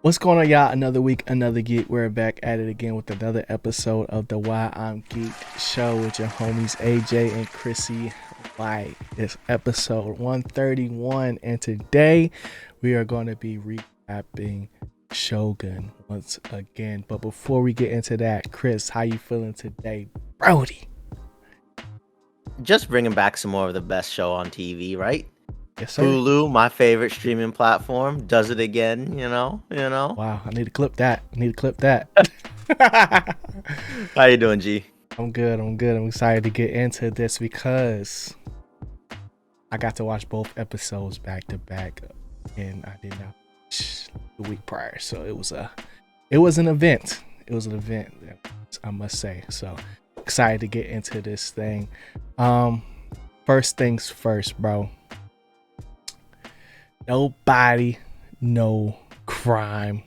What's going on, y'all? Another week, another geek. We're back at it again with another episode of the Why I'm Geeked show with your homies AJ and Chrissy Light. It's episode 131, and today we are going to be recapping Shogun once again. But before we get into that, Chris, how you feeling today, Brody? Just bringing back some more of the best show on TV, right? Yes, sir. Hulu, my favorite streaming platform, does it again. Wow, I need to clip that. How you doing, G? I'm good. I'm excited to get into this because I got to watch both episodes back to back, and I did not watch the week prior. So it was an event. I must say. So excited to get into this thing. First things first, bro. Nobody, no crime.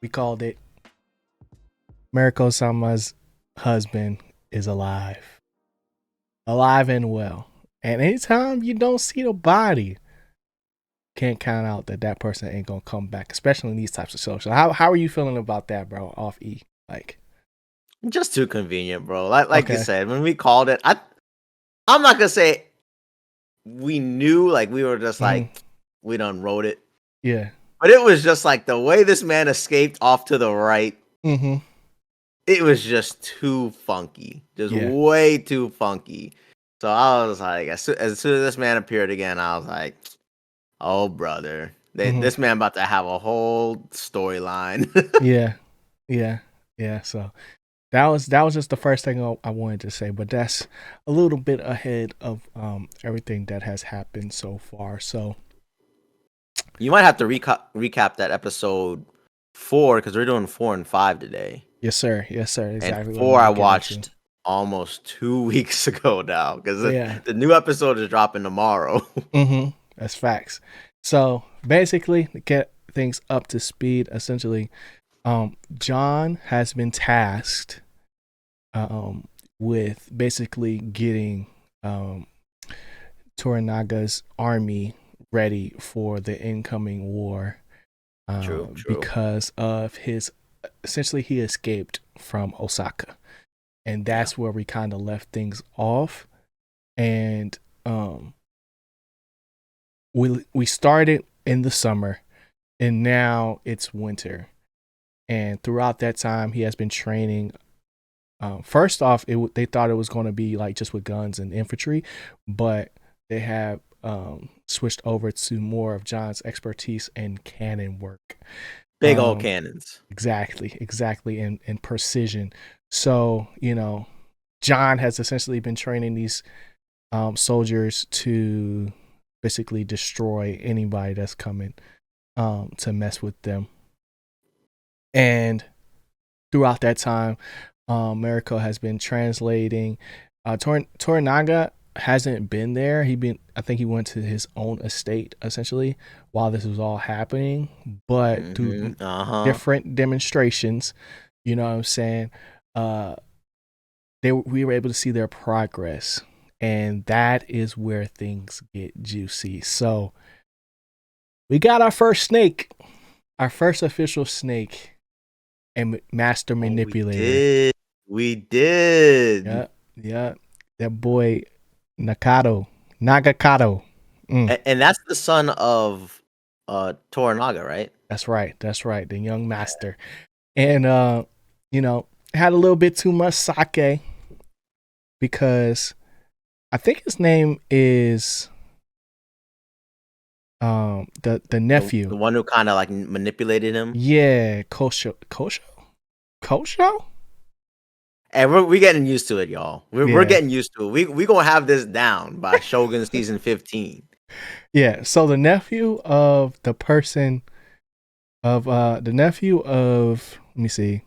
We called it. Mariko Sama's husband is alive and well. And anytime you don't see the body, can't count out that person ain't gonna come back, especially in these types of shows. So how are you feeling about that, bro? Off E, like, just too convenient, bro. Like okay. You said, when we called it, I'm not gonna say we knew, like we were just like we done wrote it. Yeah. But it was just like the way this man escaped off to the right. Mm-hmm. It was just too funky, way too funky. So I was like, as soon as this man appeared again, I was like, "Oh, brother, this man about to have a whole storyline." yeah. So that was just the first thing I wanted to say, but that's a little bit ahead of everything that has happened so far. So you might have to recap that episode 4 because we're doing 4 and 5 today. Yes, sir. Exactly. And 4 I watched almost 2 weeks ago now because the new episode is dropping tomorrow. That's facts. So basically, to get things up to speed, essentially, John has been tasked with basically getting Toranaga's army ready for the incoming war. True. Because of essentially he escaped from Osaka, and that's where we kind of left things off. And we started in the summer, and now it's winter. And throughout that time, he has been training. First off, they thought it was going to be like just with guns and infantry, but they have switched over to more of John's expertise in cannon work. Big old cannons. Exactly, and precision. So, John has essentially been training these soldiers to basically destroy anybody that's coming to mess with them. And throughout that time, Mariko has been translating. Toranaga hasn't been there. I think he went to his own estate essentially while this was all happening, but through different demonstrations, you know what I'm saying, we were able to see their progress, and that is where things get juicy. So we got our first official snake and master manipulator. We did. Yeah. That boy Nagakato. And that's the son of Toranaga, right? That's right. The young master. And had a little bit too much sake because I think his name is the nephew. The one who kind of like manipulated him. Yeah, Kosho? And we're getting used to it, y'all. We're getting used to it. We gonna have this down by Shogun season 15. Yeah. So the nephew of let me see,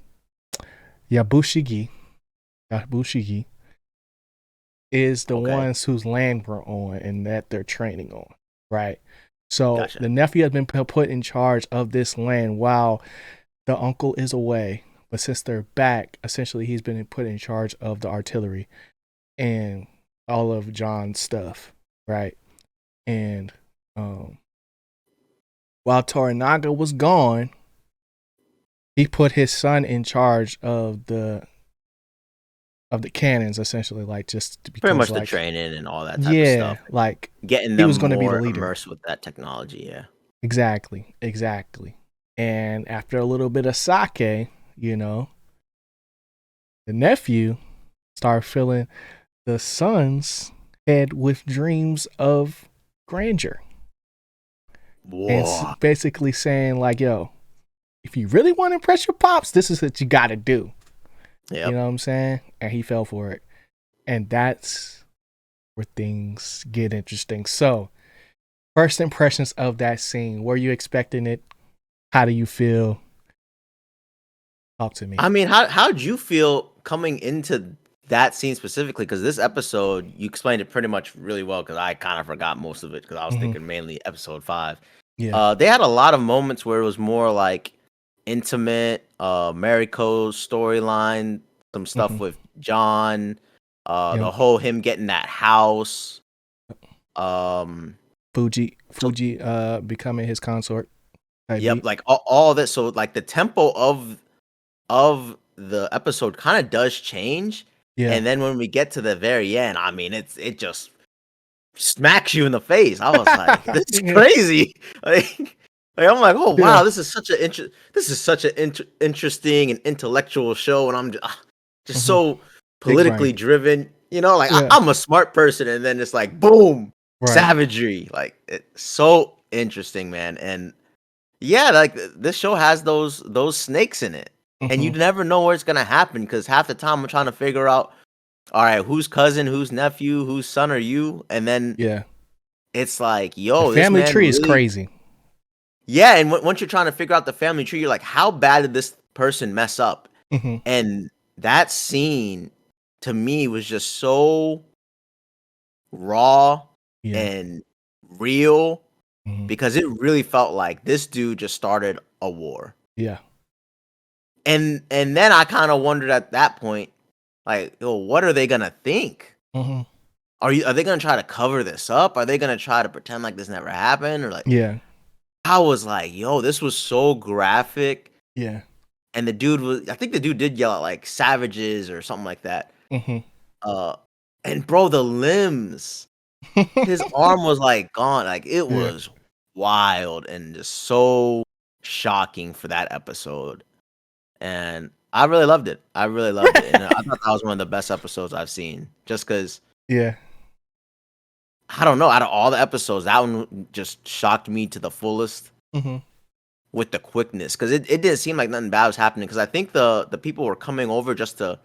Yabushigi is the ones whose land we're on and that they're training on, right? So gotcha. The nephew has been put in charge of this land while the uncle is away. But since they're back, essentially he's been put in charge of the artillery and all of John's stuff, right? And while Toranaga was gone, he put his son in charge of the cannons, essentially, like just Pretty because much the like training and all that type of yeah, stuff. like Getting he them was going to be the more leader. immersed with that technology. Yeah. Exactly. And after a little bit of sake, you know, the nephew started filling the son's head with dreams of grandeur, and Whoa. basically saying like, "Yo, if you really want to impress your pops, this is what you got to do." You Yep. know what I'm saying? And he fell for it, and that's where things get interesting. So, first impressions of that scene. Were you expecting it? How do you feel? Talk to me. I mean, how'd you feel coming into that scene specifically? Because this episode, you explained it pretty much really well. Because I kind of forgot most of it because I was Mm-hmm. thinking mainly episode 5. Yeah. They had a lot of moments where it was more like intimate. Mariko's storyline, some Mm-hmm. stuff with John, Yep. the whole him getting that house. Um, so Fuji becoming his consort type yep, beat. like all this. So like the tempo of the episode kind of does change, Yeah. and then when we get to the very end, I mean, it just smacks you in the face. I was like, "This is Yeah. crazy!" Like I'm like, "Oh Yeah. wow, this is such an interesting and intellectual show," and I'm just Mm-hmm. so Big brain. politically driven. You know, like Yeah. I'm a smart person, and then it's like, boom, Right. savagery. Like it's so interesting, man, and yeah, like this show has those snakes in it, and you Mm-hmm. never know where it's gonna happen because half the time I'm trying to figure out, all right, whose cousin, whose nephew, whose son are you, and then Yeah. it's like, The yo, this family man tree is really, crazy. yeah. And once you're trying to figure out the family tree, you're like, how bad did this person mess up? Mm-hmm. And that scene to me was just so raw Yeah. and real Mm-hmm. because it really felt like this dude just started a war. Yeah. And then I kind of wondered at that point, like, yo, what are they gonna think? Mm-hmm. Are they gonna try to cover this up? Are they gonna try to pretend like this never happened? Or like, Yeah. I was like, yo, this was so graphic. Yeah. And the dude was, I think the dude did yell at like savages or something like that. Mm-hmm. Uh, and bro, the limbs, his arm was like gone. Like it Yeah. was wild and just so shocking for that episode. And I really loved it. I really loved it, and I thought that was one of the best episodes I've seen. Just because Yeah. I don't know, out of all the episodes, that one just shocked me to the fullest Mm-hmm. with the quickness. Because it didn't seem like nothing bad was happening. Because I think the people were coming over just to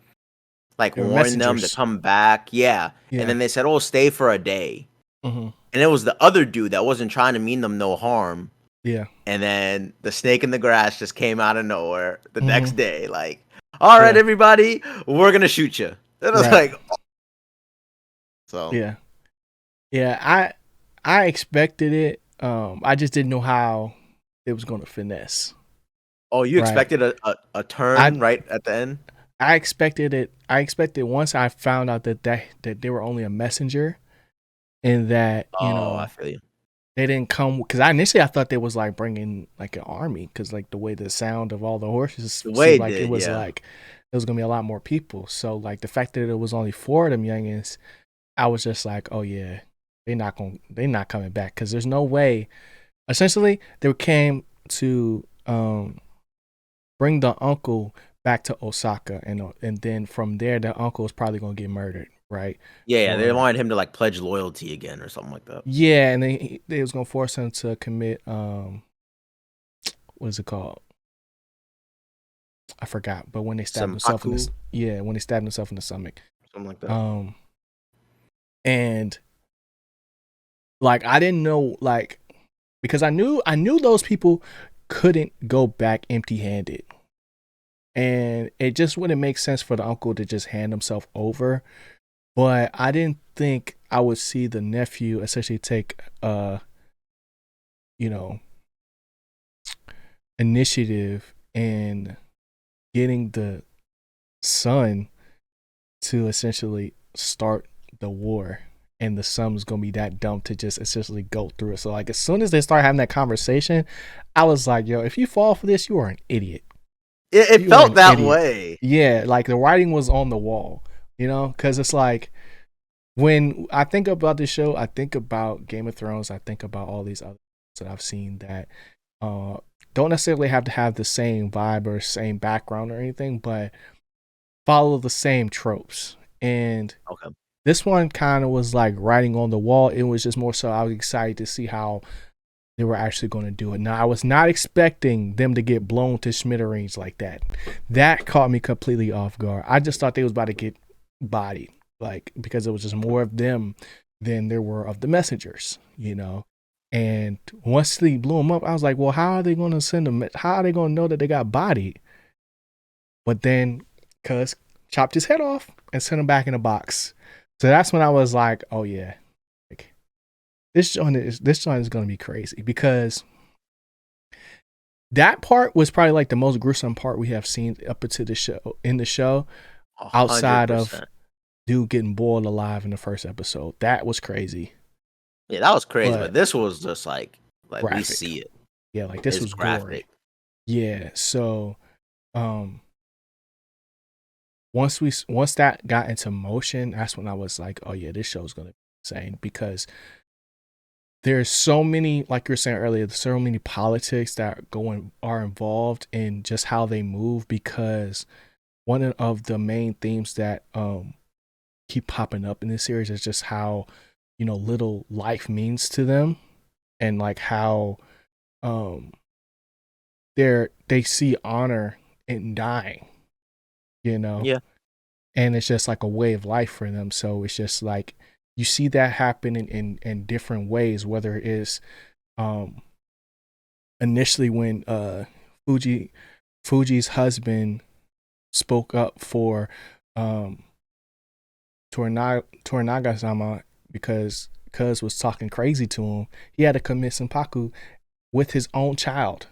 like They were warn them to messengers. come back. Yeah, and Yeah. then they said, "Oh, stay for a day." Mm-hmm. And it was the other dude that wasn't trying to mean them no harm. Yeah. And then the snake in the grass just came out of nowhere the Mm-hmm. next day, like, all right, Yeah. everybody, we're gonna shoot you. And I was Right. like, so Yeah. Yeah. I expected it. I just didn't know how it was going to finesse. oh, you Right. expected a turn I right at the end? I expected it. I expected once I found out that they were only a messenger, and that Oh, I feel you. they didn't come because I thought they was like bringing like an army because like the way the sound of all the horses The way seemed it like it did, was yeah. like there was gonna be a lot more people. So like the fact that it was only 4 of them youngins, I was just like, oh yeah, they're not coming back because there's no way. Essentially, they came to bring the uncle back to Osaka, and then from there, the uncle is probably gonna get murdered, right? Yeah, they Or wanted him to like pledge loyalty again or something like that. yeah, and then they was gonna force him to commit what is it called? I forgot. But when they stabbed himself in Senpaku, the when they stabbed himself in the stomach, something like that. and like I didn't know like because I knew those people couldn't go back empty handed, and it just wouldn't make sense for the uncle to just hand himself over. But I didn't think I would see the nephew essentially take you know initiative in getting the son to essentially start the war, and the son was gonna be that dumb to just essentially go through it. So like as soon as they start having that conversation, I was like, yo, if you fall for this, you are an idiot. It You are felt an that idiot. way. Yeah, like the writing was on the wall, because it's like when I think about this show, I think about Game of Thrones, I think about all these other that I've seen that uh, don't necessarily have to have the same vibe or same background or anything, but follow the same tropes. And Okay. this one kind of was like writing on the wall. It was just more so I was excited to see how they were actually going to do it. Now, I was not expecting them to get blown to smithereens like that. That caught me completely off guard. I just thought they was about to get bodied, like because it was just more of them than there were of the messengers. And once they blew them up, I was like, well, how are they going to send them? How are they going to know that they got bodied? But then, cuz chopped his head off and sent him back in a box. So that's when I was like, oh yeah, like this joint is gonna be crazy because that part was probably like the most gruesome part we have seen up into the show, outside of 100%. dude getting boiled alive in the first episode. That was crazy, Yeah, that was crazy, but but this was just like we graphic. see it. Yeah, like this It's was gory. graphic. Yeah, so um once that got into motion, that's when I was like, oh yeah, this show's gonna be insane because there's so many, like you were saying earlier, there's so many politics that are involved in just how they move because one of the main themes that keep popping up in this series is just how little life means to them and like how um they see honor in dying, you know Yeah. and it's just like a way of life for them. So it's just like you see that happen in different ways, whether it is um initially when Fuji's husband spoke up for um Toranaga-sama because Cuz was talking crazy to him. He had to commit seppuku with his own child.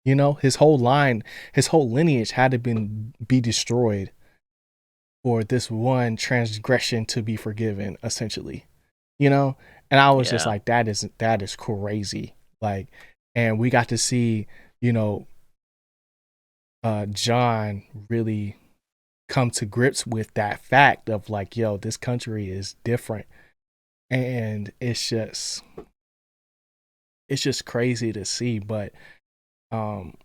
His whole line, his whole lineage had to be destroyed for this one transgression to be forgiven, essentially. And I was just Yeah. like, that is crazy. Like, and we got to see, you know, John really come to grips with that fact of like, yo, this country is different. And it's just crazy to see. But um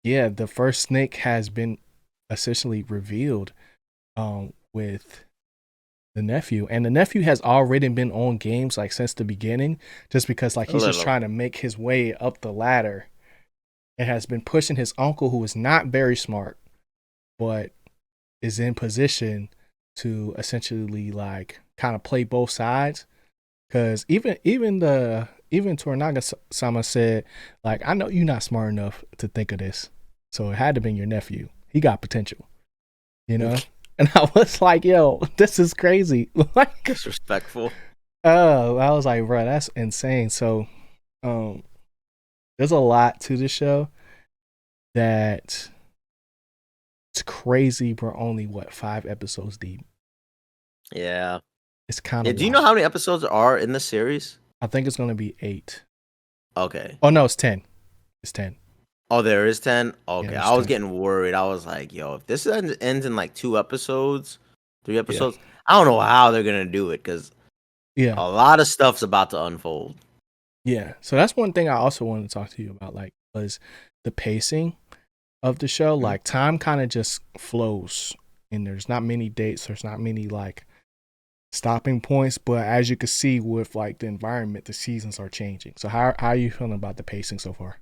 yeah, the first snake has been essentially revealed with the nephew. And the nephew has already been on games like since the beginning, just because like A he's just little. trying to make his way up the ladder and has been pushing his uncle, who is not very smart, but is in position to essentially like kind of play both sides. Because even Toranaga Sama said, like, I know you're not smart enough to think of this, so it had to be your nephew. He got potential, you know. And I was like, yo, this is crazy. Like, Disrespectful. oh, I was like, bro, that's insane. So, um, there's a lot to the show that it's crazy. We're only 5 episodes deep. Yeah. It's kind Yeah. of Do you know wild. how many episodes are in the series? I think it's gonna be 8. Okay. Oh no, it's 10. It's 10. Oh, there is 10? Yeah, Okay. there's I was 10. getting worried. I was like, yo, if this ends in like 2 episodes, 3 Yeah, episodes, I don't know how they're going to do it because yeah, a lot of stuff's about to unfold. yeah. So that's one thing I also wanted to talk to you about, like, was the pacing of the show. Mhm. Like, time kind of just flows, and there's not many dates. There's not many like stopping points. But as you can see with like the environment, the seasons are changing. So how are you feeling about the pacing so far?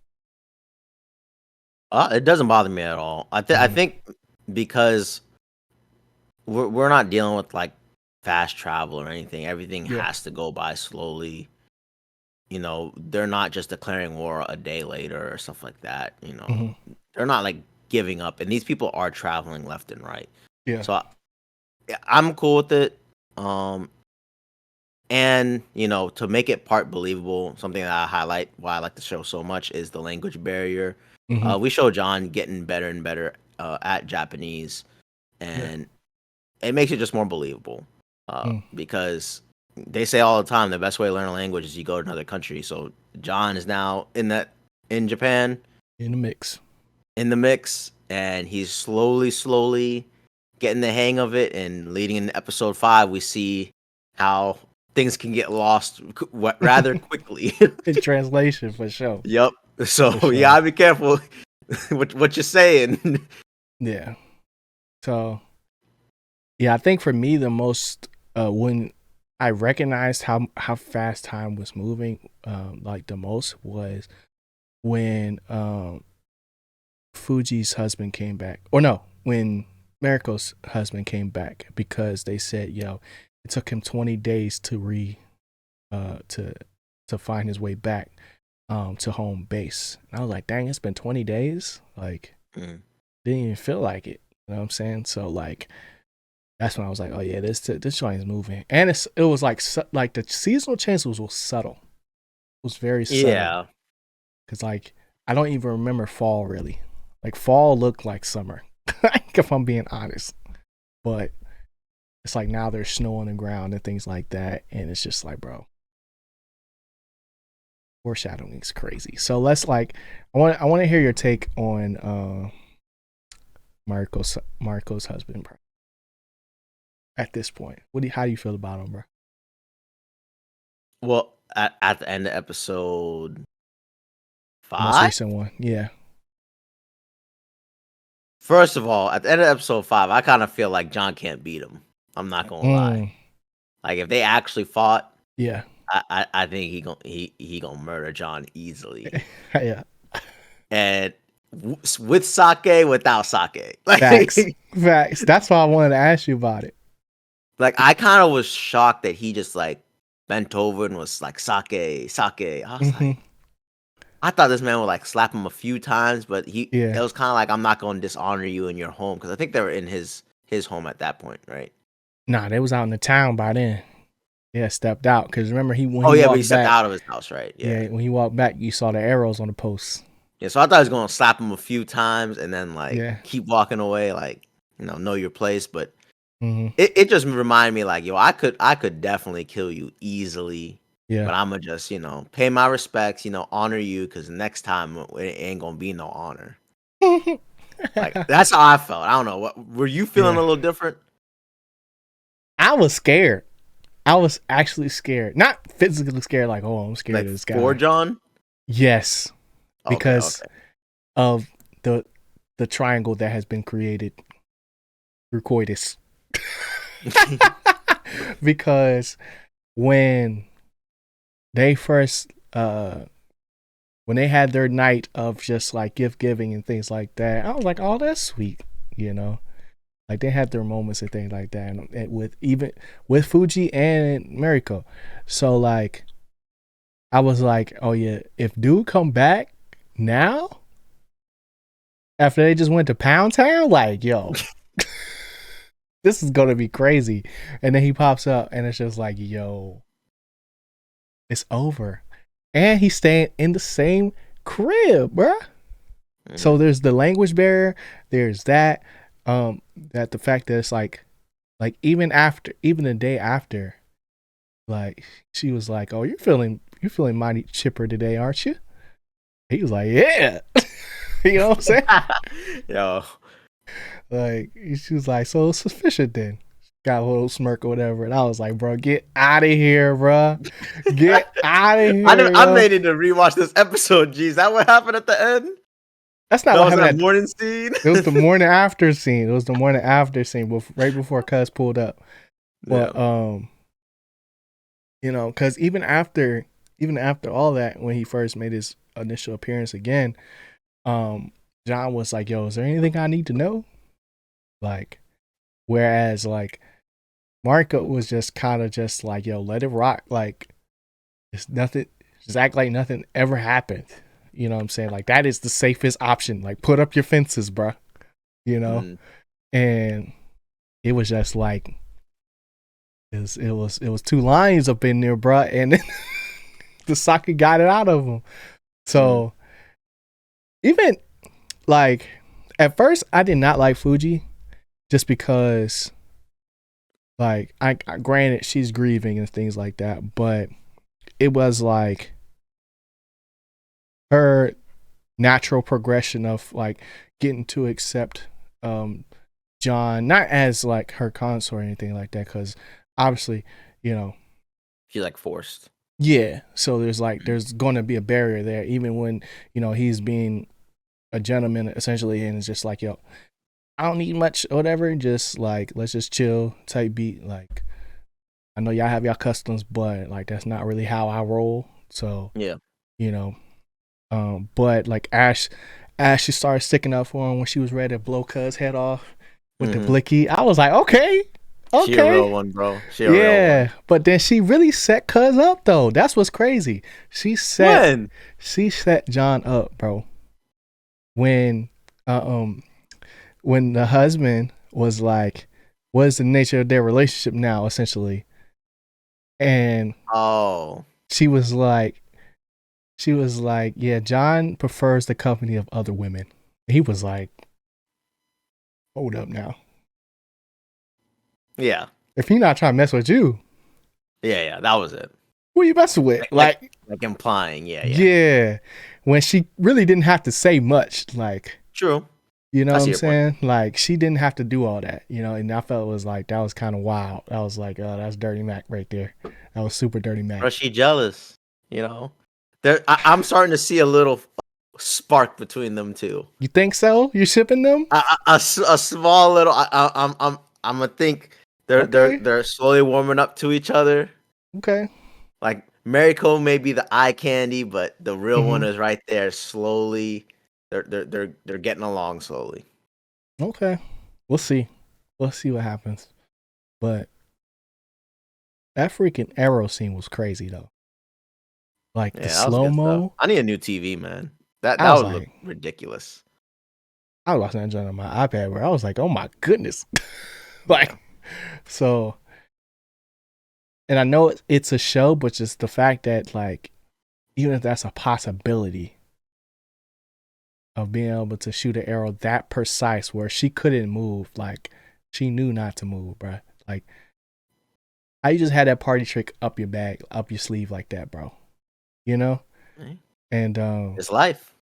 It doesn't bother me at all. I Mm-hmm. think because we're not dealing with like fast travel or anything. Everything Yeah. has to go by slowly. They're not just declaring war a day later or stuff like that. Mm-hmm. They're not like giving up, and these people are traveling left and right. Yeah. So yeah, I'm cool with it. Um, and to make it part believable, something that I highlight why I like the show so much is the language barrier. Mm-hmm. We show John getting better and better at Japanese, Yeah. and it makes it just more believable. Mm. Because they say all the time the best way to learn a language is you go to another country. So John is now in Japan, In the mix. in the mix, and he's slowly getting the hang of it. And leading into episode 5, we see how things can get lost rather quickly. In translation, for sure. Yep. So For sure. yeah, be careful what you're saying. Yeah. So yeah, I think for me the most when I recognized how fast time was moving, like the most was when Fuji's husband came back. Or no, when Mariko's husband came back, because they said, yo, it took him 20 days to find his way back to home base. And I was like, dang, it's been 20 days? Like, didn't even feel like it. You know what I'm saying? So like, that's when I was like, oh yeah, this joint is moving. And it was like the seasonal changes was subtle. It was very subtle. Yeah. Because like, I don't even remember fall really. Like fall looked like summer, if I'm being honest. But it's like now there's snow on the ground and things like that. And it's just like, bro, foreshadowing is crazy. So let's like, I want to hear your take on Mariko's husband, bro. At this point, how do you feel about him, bro? Well, at the end of episode 5, most recent one, yeah. First of all, at the end of episode 5, I kind of feel like John can't beat him. I'm not gonna lie. Like if they actually fought, yeah, I think he gonna murder John easily. Yeah. And with sake, without sake, like, facts. That's why I wanted to ask you about it. Like I kind of was shocked that he just like bent over and was like sake. I was like, I thought this man would like slap him a few times, but it was kind of like, I'm not going to dishonor you in your home, because I think they were in his home at that point, right? Nah, they was out in the town by then. Yeah, stepped out, because remember he stepped out of his house, right? Yeah, when he walked back, you saw the arrows on the posts. Yeah, so I thought he was going to slap him a few times and then like keep walking away, like, know your place, but it just reminded me like, yo, I could definitely kill you easily. Yeah. But I'm going to just, pay my respects, honor you, because next time it ain't going to be no honor. Like, that's how I felt. I don't know. Were you feeling a little different? I was scared. I was actually scared. Not physically scared, like, oh, I'm scared of this guy. For John? Yes. Because of the triangle that has been created through coitus. Because when they first when they had their night of just like gift giving and things like that, I was like, oh, that's sweet, like they had their moments and things like that, and with Fuji and Mariko. So like I was like, oh yeah, if dude come back now after they just went to Pound Town, like, yo, this is gonna be crazy. And then he pops up and it's just like, yo, it's over. And he's staying in the same crib, bruh. So there's the language barrier. There's that. That the fact that it's like even the day after, like she was like, "Oh, you're feeling mighty chipper today, aren't you?" He was like, "Yeah." You know what I'm saying? Yo. Like she was like, "So it's sufficient then." Got a little smirk or whatever, and I was like, "Bro, get out of here, bro! Get out of here!" I made it to rewatch this episode. Geez, that what happened at the end? That's not what happened. That morning scene. It was the morning after scene. Right before Cuz pulled up. But because even after all that, when he first made his initial appearance again, John was like, "Yo, is there anything I need to know?" Like, whereas like Marco was just kind of just like, yo, let it rock. Like, it's nothing. Just act like nothing ever happened. You know what I'm saying? Like, that is the safest option. Like, put up your fences, bro. And it was just like, it was two lions up in there, bro. And then the sake got it out of him. So even like at first, I did not like Fuji, just because. Like, I granted she's grieving and things like that, but it was like her natural progression of like getting to accept John, not as like her consort or anything like that, because obviously, you know, she's like forced. Yeah, so there's going to be a barrier there, even when he's being a gentleman essentially, and it's just like, yo, I don't need much or whatever, just like let's just chill, type beat. Like I know y'all have y'all customs, but like that's not really how I roll. So yeah, you know, but like Ash, she started sticking up for him when she was ready to blow Cuz head off with the blicky. I was like, okay. She a real one, bro. She a yeah, real one. But then she really set Cuz up though. That's what's crazy. She set John up, bro. When when the husband was like, what is the nature of their relationship now, essentially? And she was like, yeah, John prefers the company of other women. He was like, hold up now. Yeah. If he not trying to mess with you. Yeah, that was it. Who are you messing with? Like implying, yeah. Yeah. When she really didn't have to say much, like. True. You know what I'm saying? Point. Like, she didn't have to do all that, and I felt it was like, that was kind of wild. I was like, oh, that's Dirty Mac right there. That was super Dirty Mac. Bro, she jealous, I'm starting to see a little spark between them two. You think so? You shipping them? A small little. I'm gonna think they're slowly warming up to each other. Okay. Like Mariko may be the eye candy, but the real one is right there. Slowly, they're getting along slowly. Okay, we'll see. We'll see what happens. But that freaking arrow scene was crazy though. Like the slow mo. I need a new TV, man. That would look ridiculous. I was watching that on my iPad where I was like, oh my goodness. Like, so, and I know it's a show, but just the fact that, like, even if that's a possibility of being able to shoot an arrow that precise where she couldn't move, like, she knew not to move, bro. Like, how you just had that party trick up your bag, up your sleeve like that, bro. You know? And it's life.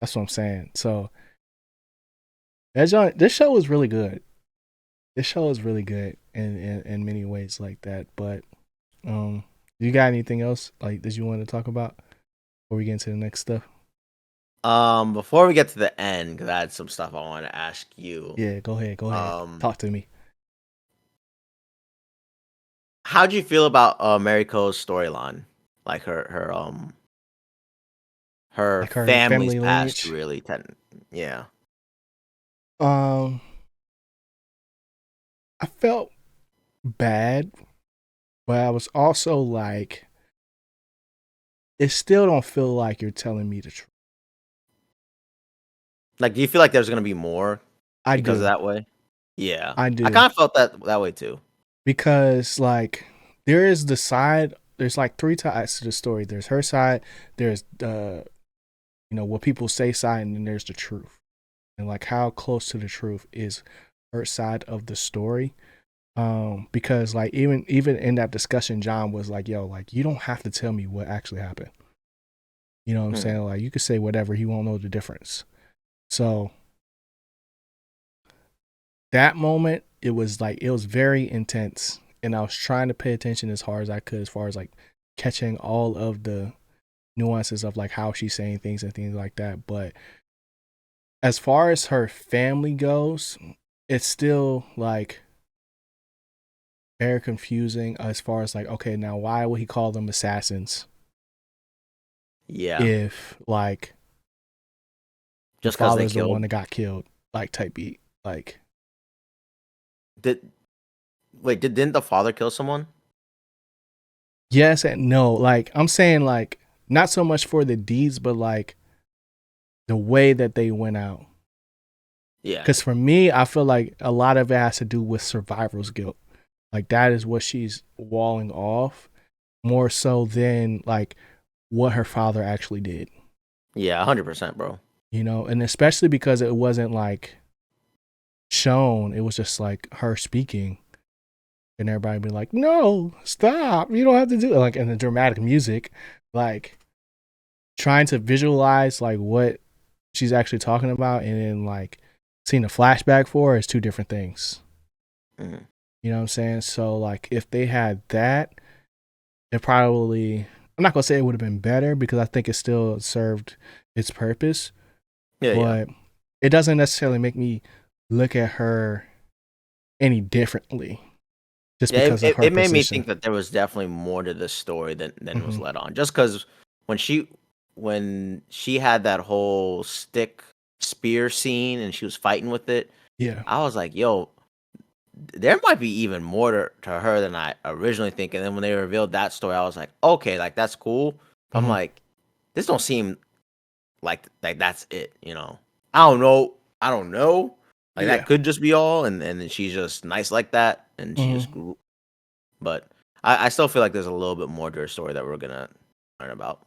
That's what I'm saying. So this show was really good. This show is really good in many ways like that. But you got anything else like that you want to talk about before we get into the next stuff? Before we get to the end, because I had some stuff I want to ask you. Yeah, go ahead. Talk to me. How'd you feel about Mariko's storyline? Like her like family's past, really. Yeah. I felt bad, but I was also like, it still don't feel like you're telling me the truth. Like, do you feel like there's gonna be more because of that way? Yeah, I do. I kind of felt that way too. Because like there's like three sides to the story. There's her side, there's what people say side, and then there's the truth. And like how close to the truth is her side of the story. Because like even in that discussion, John was like, yo, like you don't have to tell me what actually happened. You know what I'm saying? Like you could say whatever, he won't know the difference. So that moment, it was very intense, and I was trying to pay attention as hard as I could, as far as like catching all of the nuances of like how she's saying things and things like that. But as far as her family goes, it's still like very confusing as far as like, okay, now why would he call them assassins? Yeah. If like just because father's the one that got killed, like type beat, like. Didn't the father kill someone? Yes and no. Like I'm saying, like not so much for the deeds, but like the way that they went out. Yeah. Because for me, I feel like a lot of it has to do with survivor's guilt. Like that is what she's walling off more so than like what her father actually did. Yeah, 100%, bro. And especially because it wasn't like shown, it was just like her speaking, and everybody be like, no, stop, you don't have to do it, like in the dramatic music, like trying to visualize like what she's actually talking about, and then like seeing a flashback for her is two different things. Mm-hmm. You know what I'm saying? So like if they had that, it probably, I'm not gonna say it would have been better because I think it still served its purpose. But it doesn't necessarily make me look at her any differently just because of her it made me position. think that there was definitely more to this story than Mm-hmm. was let on. Just because when she had that whole spear scene and she was fighting with it, Yeah. I was like, yo, there might be even more to her than I originally think. And then when they revealed that story, I was like, okay, like that's cool. But I'm like, this don't seem like that's it, you know. I don't know. Like that could just be all, and then she's just nice like that, and she just grew. But I still feel like there's a little bit more to her story that we're gonna learn about.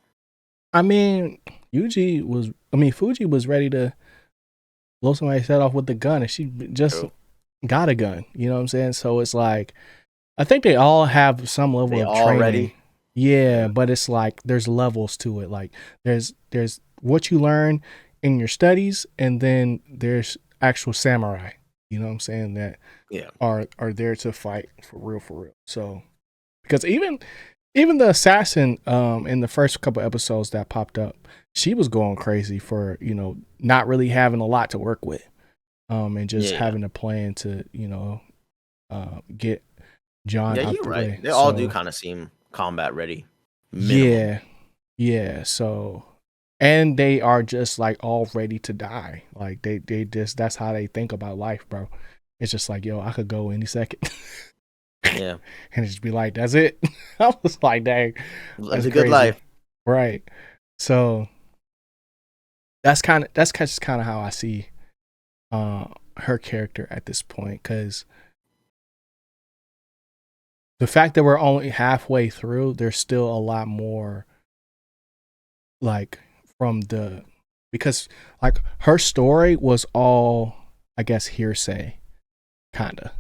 I mean, Fuji was ready to blow somebody's head off with the gun, and she just got a gun. You know what I'm saying? So it's like, I think they all have some level of training. Ready? Yeah, but it's like there's levels to it. Like there's what you learn in your studies, and then there's actual samurai. You know what I'm saying, that are there to fight for real. So because even the assassin in the first couple episodes that popped up, she was going crazy for, you know, not really having a lot to work with, and just having a plan to, you know, get John out the way. They all do kind of seem combat ready. Minimum. Yeah. So, and they are just like all ready to die. Like they just, that's how they think about life, bro. It's just like, yo, I could go any second. Yeah. And just be like, that's it. I was like, dang, that's a good life. Right. So that's just kind of how I see her character at this point, because the fact that we're only halfway through, there's still a lot more, like, because like her story was all, I guess, hearsay, kinda.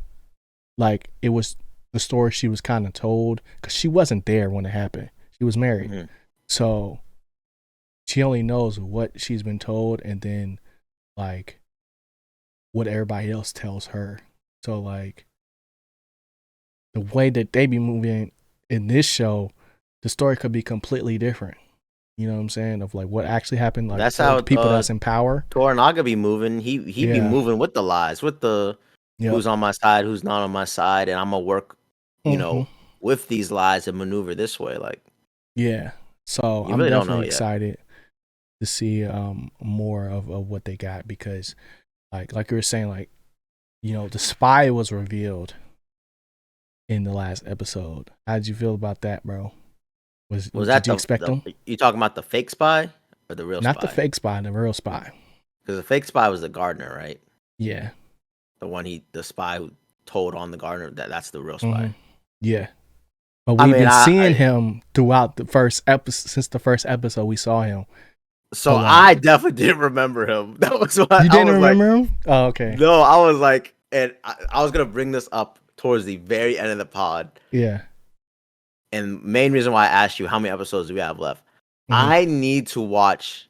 Like it was the story she was kind of told, because she wasn't there when it happened. She was married. Mm-hmm. So she only knows what she's been told, and then like what everybody else tells her. So like the way that they be moving in this show, the story could be completely different. You know what I'm saying? Of like what actually happened. Like that's how the people that's in power. Toranaga be moving. He be moving with the lies, with the who's on my side, who's not on my side, and I'm gonna work, you know, with these lies and maneuver this way. Like, so I'm really definitely excited to see more of what they got, because like you were saying, like, you know, the spy was revealed in the last episode. How did you feel about that, bro? Was that, did you expect them? You talking about the fake spy or the real spy? Not the fake spy, the real spy. Because the fake spy was the gardener, right? Yeah. The spy who told on the gardener, that's the real spy. Yeah. But we've been seeing him throughout the first episode. Since the first episode, we saw him. So I definitely didn't remember him. That was what you didn't remember him. Oh, okay. No, I was like, and I was gonna bring this up towards the very end of the pod. Yeah. And main reason why I asked you how many episodes do we have left, I need to watch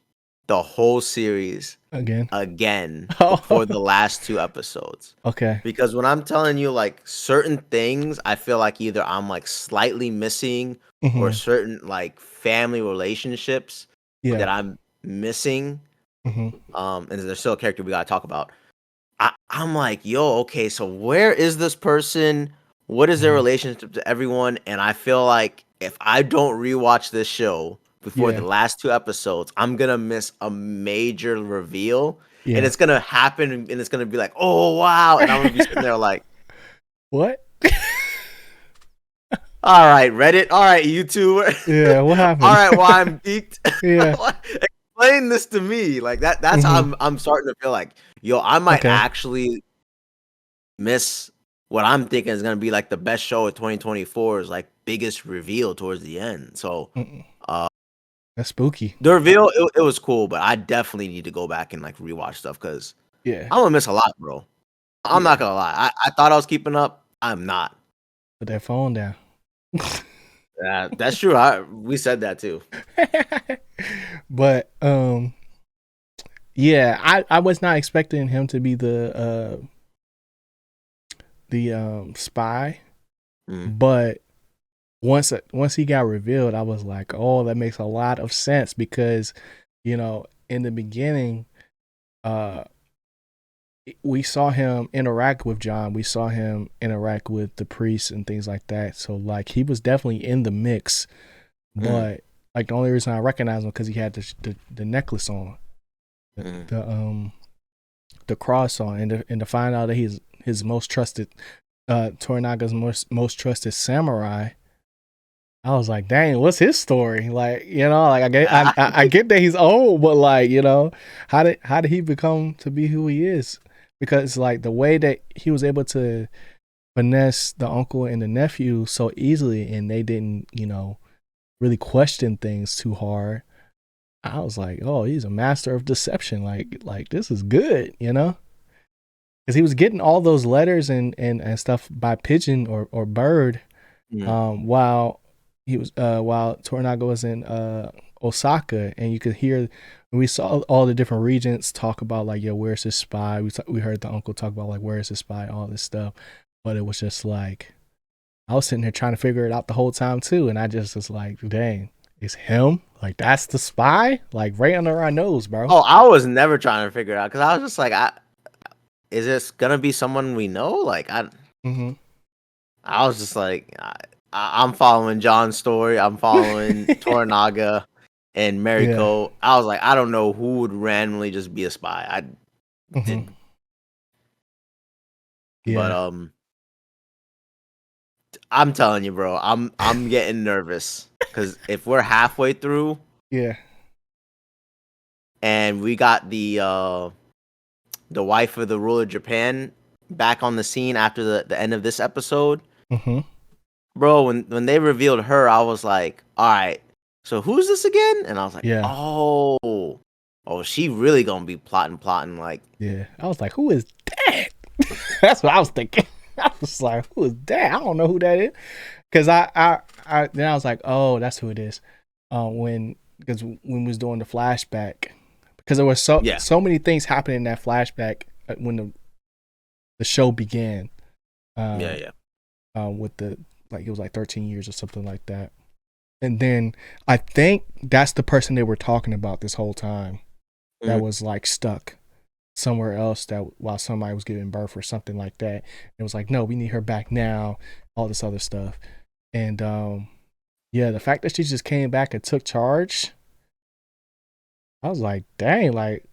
the whole series again for the last 2 episodes. Okay. Because when I'm telling you, like, certain things, I feel like either I'm like slightly missing or certain like family relationships that I'm missing. And there's still a character we gotta talk about. I'm like, yo, okay, so where is this person? What is their relationship to everyone? And I feel like if I don't rewatch this show before the last 2 episodes, I'm gonna miss a major reveal, and it's gonna happen, and it's gonna be like, oh wow, and I'm gonna be sitting there like, what? All right, Reddit. All right, YouTube. Yeah, what happened? All right, well, I'm geeked. Yeah. Explain this to me. Like that's how I'm starting to feel like, yo, I might actually miss what I'm thinking is gonna be like the best show of 2024's like biggest reveal towards the end. So that's spooky. The reveal, it was cool, but I definitely need to go back and like rewatch stuff, because I'm gonna miss a lot, bro. I'm not gonna lie. I thought I was keeping up. I'm not. Put that phone down. Yeah, that's true. We said that too. But Yeah, I was not expecting him to be the spy, Mm. but once he got revealed, I was like, oh, that makes a lot of sense because, in the beginning, uh, we saw him interact with John. We saw him interact with the priests and things like that. So like he was definitely in the mix, but like the only reason I recognize him because he had the necklace on, the cross on, and to find out that he's his most trusted, Toranaga's most trusted samurai. I was like, dang, what's his story? Like, like I get that he's old, but like, how did he become to be who he is? Because like the way that he was able to finesse the uncle and the nephew so easily, and they didn't, really question things too hard. I was like, oh, he's a master of deception. Like this is good, because he was getting all those letters and stuff by pigeon or bird, while he was while Toranaga was in Osaka, and you could hear when we saw all the different regents talk about like, yo, where's his spy? We heard the uncle talk about like, where's his spy, all this stuff, but it was just like I was sitting here trying to figure it out the whole time too, and I just was like, dang, it's him. Like that's the spy, like right under our nose, bro. Oh, I was never trying to figure it out because I was just like, is this gonna be someone we know? Like I was just like, I'm following John's story. I'm following Toranaga and Mariko. Yeah. I was like, I don't know who would randomly just be a spy. I did, but Yeah. I'm telling you, bro, I'm getting nervous because if we're halfway through, Yeah. and we got the wife of the ruler of Japan back on the scene after the end of this episode. Bro, when they revealed her, I was like, all right, so who's this again? And I was like, Yeah. oh, she really gonna be plotting like. Yeah. I was like, who is that? That's what I was thinking. I was like, who is that? I don't know who that is. Cause I then I was like, oh, that's who it is. Because when we was doing the flashback, because there was so many things happening in that flashback when the show began. With the like it was like 13 years or something like that. And then I think that's the person they were talking about this whole time that was like stuck somewhere else that while somebody was giving birth or something like that. It was like, no, we need her back now, all this other stuff. And yeah, the fact that she just came back and took charge, I was like, dang, like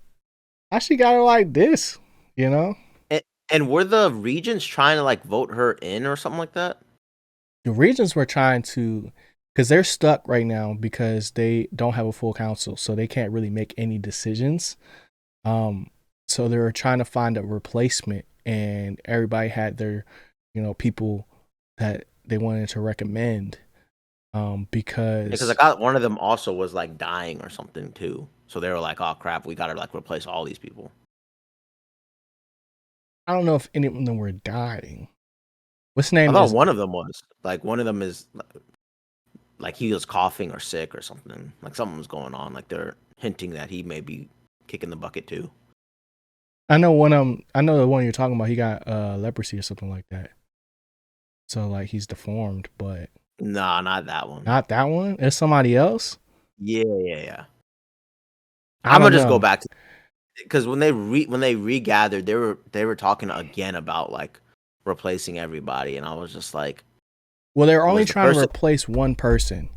how she got her like this, And were the regents trying to like vote her in or something like that? The regents were trying to, because they're stuck right now because they don't have a full council, so they can't really make any decisions. So they were trying to find a replacement, and everybody had their, people that they wanted to recommend. Because I got one of them also was like dying or something too. So they were like, oh crap, we gotta like replace all these people. I don't know if any of them were dying. What's the name? I thought one of them was like one of them is like he was coughing or sick or something. Like something was going on. Like they're hinting that he may be kicking the bucket too. I know one of them. I know the one you're talking about. He got leprosy or something like that. So like he's deformed, but nah, not that one. Not that one. It's somebody else. Yeah. I'm gonna just go back to because when they regathered, they were talking again about like replacing everybody, and I was just like, well, they're only trying to replace one person.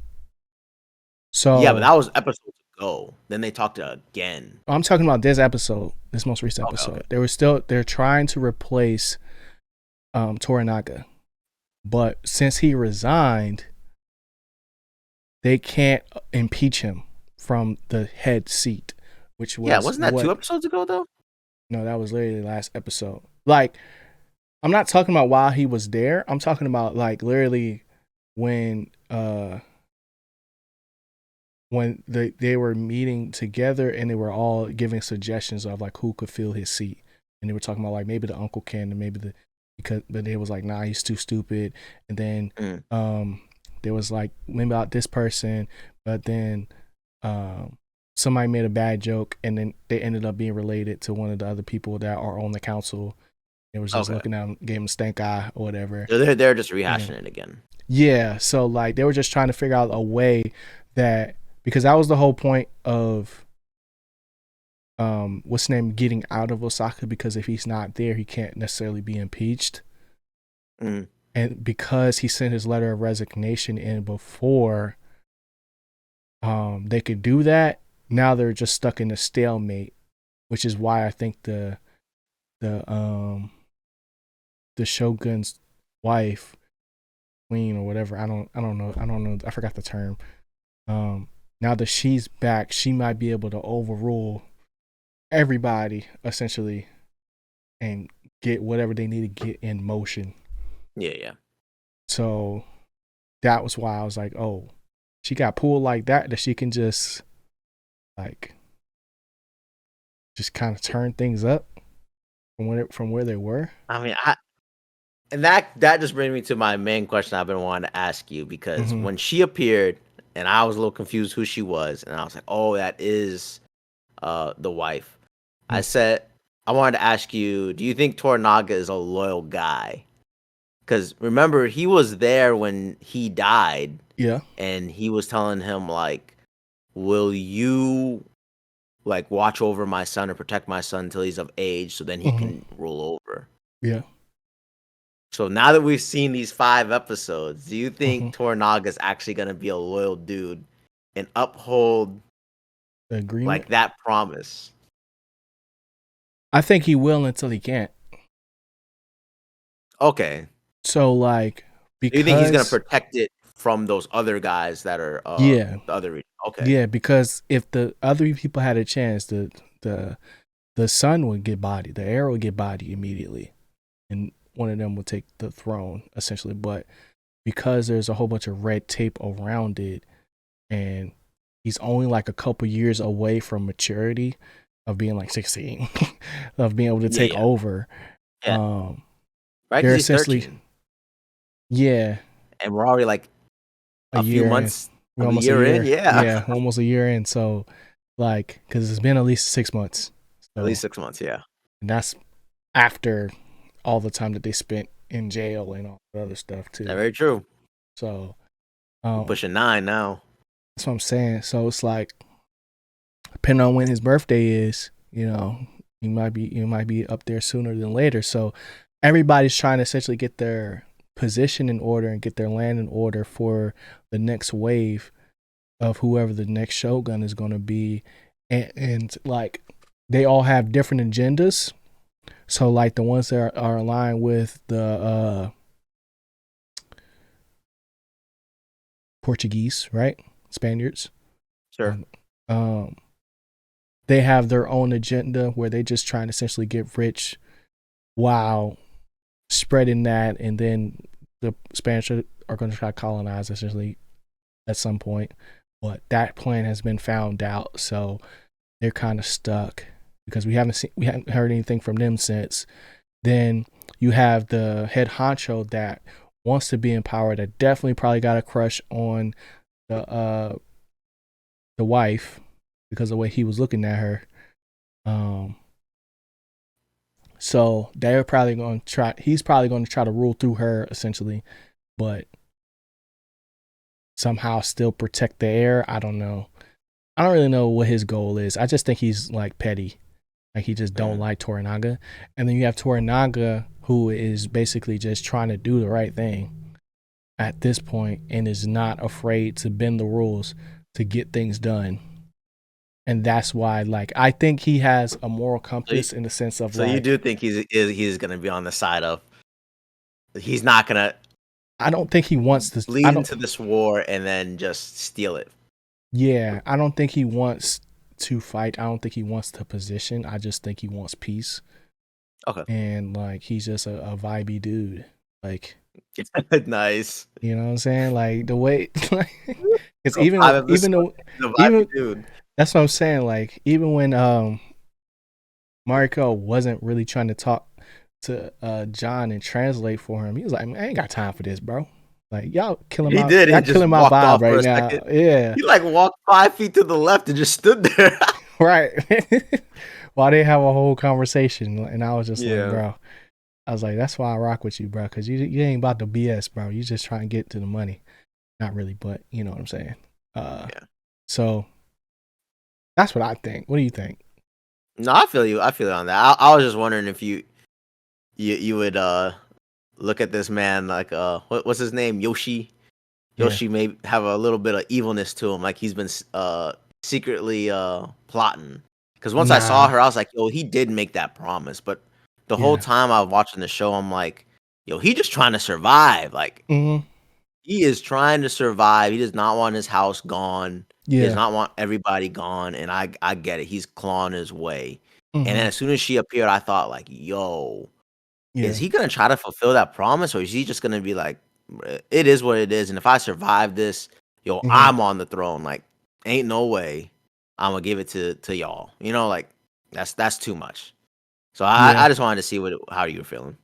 So yeah, but that was episodes ago. Then they talked again. I'm talking about this episode, this most recent episode. Okay. They're trying to replace Toranaga, but since he resigned, they can't impeach him from the head seat, which was wasn't that 2 episodes ago though? No, that was literally the last episode. Like, I'm not talking about while he was there. I'm talking about like literally when they were meeting together and they were all giving suggestions of like who could fill his seat, and they were talking about like maybe the uncle can and maybe but they was like, nah, he's too stupid. And then there was like maybe about this person, but then somebody made a bad joke, and then they ended up being related to one of the other people that are on the council. It was just looking at him, gave him a stank eye or whatever. So they're just rehashing it again. Yeah, so like they were just trying to figure out a way that, because that was the whole point of what's his name getting out of Osaka, because if he's not there, he can't necessarily be impeached. Mm. And because he sent his letter of resignation in before they could do that, now they're just stuck in a stalemate, which is why I think the Shogun's wife, queen or whatever, I don't know, I forgot the term. Now that she's back, she might be able to overrule everybody essentially and get whatever they need to get in motion. Yeah. So that was why I was like, oh, she got pulled like that she can just kind of turn things up from where they were. I mean, and that just brings me to my main question I've been wanting to ask you, because when she appeared, and I was a little confused who she was, and I was like, oh, that is the wife. I said, I wanted to ask you, do you think Toranaga is a loyal guy? Because remember, he was there when he died. Yeah. And he was telling him, like, will you, like, watch over my son or protect my son until he's of age so then he can rule over? Yeah. So now that we've seen these 5 episodes, do you think Toranaga is actually going to be a loyal dude and uphold the agreement, like that promise? I think he will until he can't. Okay. So like, because do you think he's going to protect it from those other guys that are the other region? Okay. Yeah, because if the other people had a chance, the son would get bodied, the heir would get bodied immediately, and one of them will take the throne essentially. But because there's a whole bunch of red tape around it, and he's only like a couple years away from maturity of being like 16, of being able to take over. Yeah. Right, they're he's essentially 13. Yeah. And we're already like a few months we're almost a year a year in. Yeah. Yeah, almost a year in. So like, because it's been at least 6 months. So, at least 6 months, yeah. And that's after all the time that they spent in jail and all the other stuff too. That's very true. So pushing 9 now. That's what I'm saying. So it's like, depending on when his birthday is, you know, he might be up there sooner than later. So everybody's trying to essentially get their position in order and get their land in order for the next wave of whoever the next Shogun is going to be. And like, they all have different agendas. So like the ones that are aligned with the Portuguese, right? Spaniards. Sure. They have their own agenda where they just trying to essentially get rich while spreading that, and then the Spanish are going to try to colonize essentially at some point. But that plan has been found out, so they're kind of stuck because we haven't heard anything from them since. Then you have the head honcho that wants to be in power, that definitely probably got a crush on the wife because of the way he was looking at her. So they're probably going to try. He's probably going to try to rule through her essentially, but somehow still protect the heir. I don't know. I don't really know what his goal is. I just think he's like petty. Like he just don't like Toranaga. And then you have Toranaga, who is basically just trying to do the right thing at this point and is not afraid to bend the rules to get things done. And that's why, like, I think he has a moral compass in the sense of, so like, you do think he's going to be on the side of, he's not going to, I don't think he wants to lead into this war and then just steal it. Yeah, I don't think he wants to fight. I don't think he wants to position. I just think he wants peace. Okay. And like, he's just a vibey dude. Like, nice. You know what I'm saying? Like the way, it's So even dude. That's what I'm saying. Like even when Mariko wasn't really trying to talk to John and translate for him, he was like, "Man, I ain't got time for this, bro." Like y'all killing He my did. He y'all just killing my walked vibe off for right a now. second. Yeah. He like walked 5 feet to the left and just stood there. Right. Well, they have a whole conversation, and I was just like, Yeah. bro. I was like, that's why I rock with you, bro, because you ain't about the BS, bro. You just trying to get to the money. Not really, but you know what I'm saying. Yeah. So that's what I think. What do you think? No, I feel you. I feel you on that. I was just wondering if you would look at this man like what's his name, Yoshi. Yeah. Yoshi may have a little bit of evilness to him, like he's been secretly plotting. Because once I saw Nah. her, I was like, yo, he did make that promise. But the whole Yeah. time I was watching the show, I'm like, yo, he just trying to survive. Like Mm-hmm. he is trying to survive. He does not want his house gone. He does Yeah. not want everybody gone. And I get it. He's clawing his way. And Mm-hmm. then as soon as she appeared, I thought like, yo, is Yeah. he gonna try to fulfill that promise, or is he just gonna be like, it is what it is, and if I survive this, yo, Mm-hmm. I'm on the throne. Like, ain't no way I'm gonna give it to y'all. You know, like that's too much. So Yeah. I just wanted to see how you were feeling.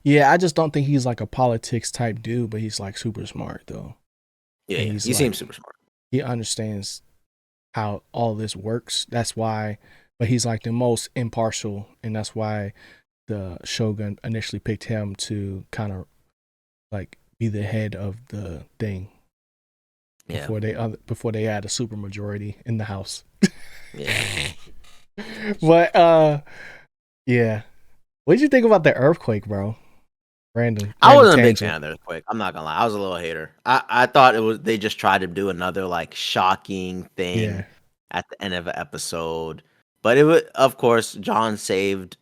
Yeah. I just don't think he's like a politics type dude, but he's like super smart though, Yeah, and yeah. he's He like seems super smart. he understands how all this works. That's why, but he's like the most impartial, and that's why the Shogun initially picked him to kind of like be the head of the thing Yeah, before they had a super majority in the house. yeah. But yeah. What did you think about the earthquake, bro? I Random wasn't a big tangent. fan of the earthquake. I'm not gonna lie. I was a little hater. I thought they just tried to do another like shocking thing Yeah. at the end of an episode. But it was, of course, John saved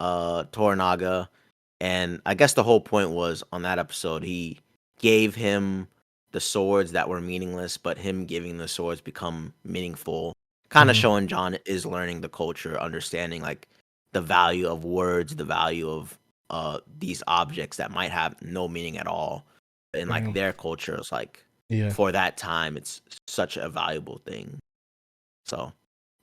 Toranaga, and I guess the whole point was on that episode he gave him the swords that were meaningless, but him giving the swords become meaningful, kind of Hmm. showing John is learning the culture, understanding like the value of words, the value of these objects that might have no meaning at all in like Damn. their culture. It's like Yeah. for that time it's such a valuable thing. So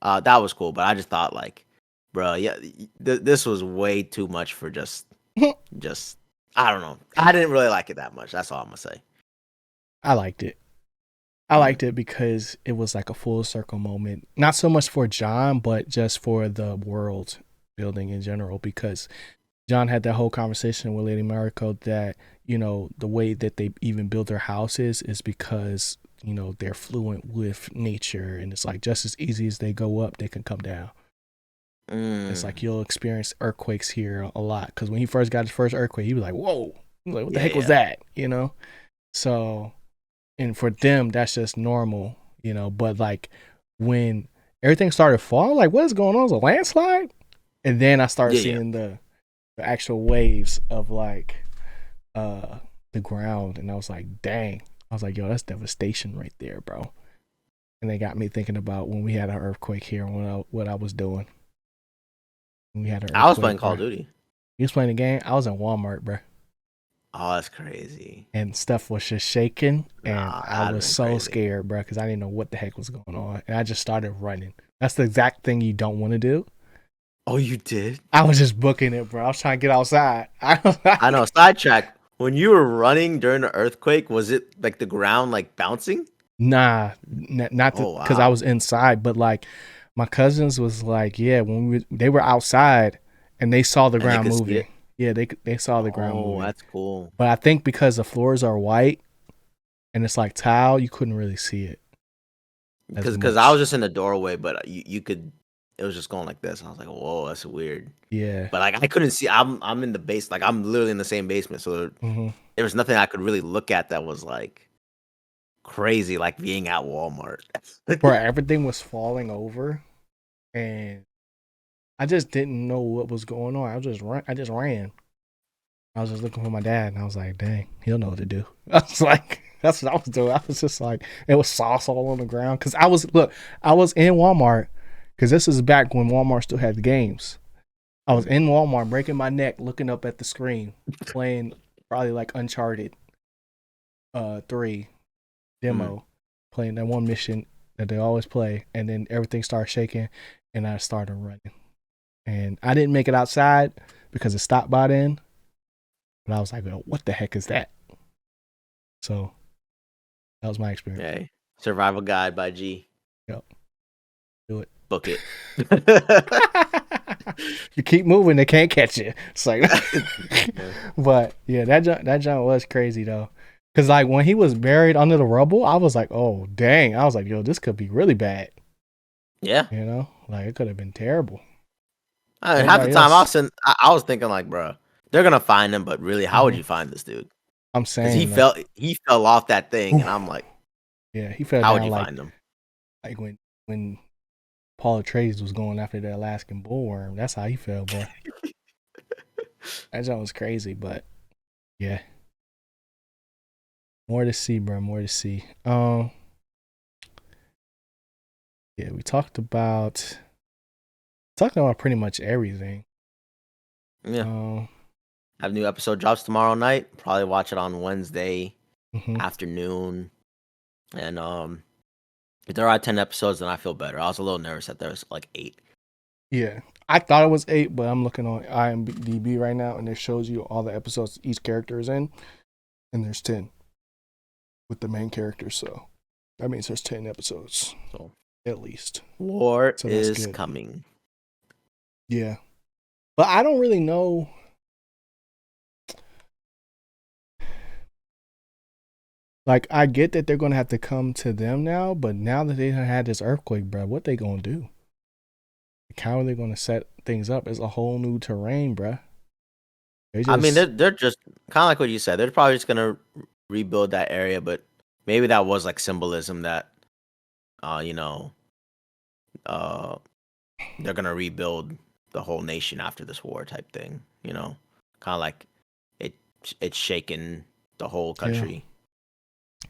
that was cool, but I just thought like, bro, yeah, this was way too much for just I don't know. I didn't really like it that much. That's all I'm gonna say. I liked it. I Mm. liked it because it was like a full circle moment. Not so much for John, but just for the world building in general. Because John had that whole conversation with Lady Mariko that, the way that they even build their houses is because, they're fluent with nature. And it's like just as easy as they go up, they can come down. It's like Mm. you'll experience earthquakes here a lot. Because when he first got his first earthquake, he was like, whoa, like, what the Yeah, heck was yeah. that? So, and for them, that's just normal. But like when everything started falling, like, what is going on? Is a landslide? And then I started Yeah, yeah. seeing the actual waves of like the ground, and I was like, dang. I was like, yo, that's devastation right there, bro. And they got me thinking about when we had an earthquake here and what I was doing. When we had an I was earthquake, playing Call bro. of Duty. You was playing the game. I was in Walmart, bro, Oh, that's crazy. and stuff was just shaking, and Nah, I that'd was been so crazy. scared, bro, because I didn't know what the heck was going on, and I just started running. That's the exact thing you don't want to do. Oh, you did? I was just booking it, bro. I was trying to get outside. I was I know. like, Sidetrack. When you were running during the earthquake, was it like the ground like bouncing? nah, not Oh because I was wow. inside, but like my cousins was like, yeah, they were outside and they saw the And they ground could see moving. it? Yeah, they saw the ground Oh, moving. that's cool. But I think because the floors are white and it's like tile, you couldn't really see it as Because I was much. just in the doorway, but you could it was just going like this. I was like, "Whoa, that's weird." Yeah. But, like, I couldn't see I'm in the base like, I'm literally in the same basement, so Hmm. there was nothing I could really look at that was, like, crazy, like being at Walmart. Where everything was falling over, and I just didn't know what was going on. I just ran. I was just looking for my dad, and I was like, dang, he'll know what to do. I was like, that's what I was doing. I was just like, it was sauce all on the ground. Cause I was in Walmart, cause this is back when Walmart still had the games. I was Mhm. in Walmart breaking my neck, looking up at the screen, playing probably like Uncharted 3 Mhm. demo, playing that one mission that they always play, and then everything started shaking, and I started running. And I didn't make it outside because it stopped by then. But I was like, well, what the heck is that? So that was my experience. Hey, Survival Guide by G. Yep. Do it. Book it. You keep moving, they can't catch you. It's like, but yeah, that jump was crazy though. Cause like when he was buried under the rubble, I was like, oh dang. I was like, yo, this could be really bad. Yeah. You know, like it could have been terrible. I mean, half the Everybody time else, I was thinking like, bro, they're gonna find him, but really, how would you find this dude? I'm Because saying like, he fell off that thing, and oof, I'm like, yeah, he fell how would down you find him? like when Paul Atreides was going after the Alaskan bullworm. That's how he fell, bro. That jump was crazy, but yeah, more to see, bro. More to see. Yeah, we talked about pretty much everything. Yeah. Have new episode drops tomorrow night. Probably watch it on Wednesday afternoon. And if there are 10 episodes, then I feel better. I was a little nervous that there's like 8. Yeah, I thought it was 8, but I'm looking on IMDb right now, and it shows you all the episodes each character is in, and there's 10 with the main character. So that means there's 10 episodes, So at least. War So that's is good. coming. Yeah, but I don't really know. Like, I get that they're gonna have to come to them now, but now that they had this earthquake, bro, what they gonna do? Like, how are they gonna set things up? It's a whole new terrain, bro. I mean, they're just kind of like what you said. They're probably just gonna rebuild that area, but maybe that was like symbolism that, you know, they're gonna rebuild the whole nation after this war type thing. You know, kind of like it's shaken the whole country.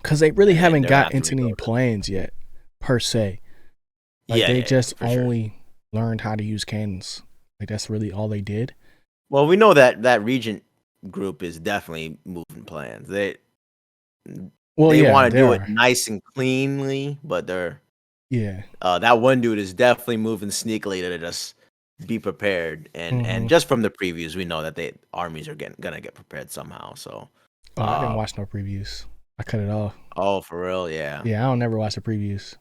Because they really haven't they're gonna got have to into any rebuild it. plans yet, per se. Like, they just only learned how to use cannons. Like, that's really all they did. Well, we know that Regent group is definitely moving plans. They want to do it nice and cleanly, but they're that one dude is definitely moving sneakily to just be prepared. And just from the previews, we know that armies are gonna get prepared somehow. So I didn't watch no previews. I cut it off. Oh, for real? Yeah. Yeah, I don't never watch the previews.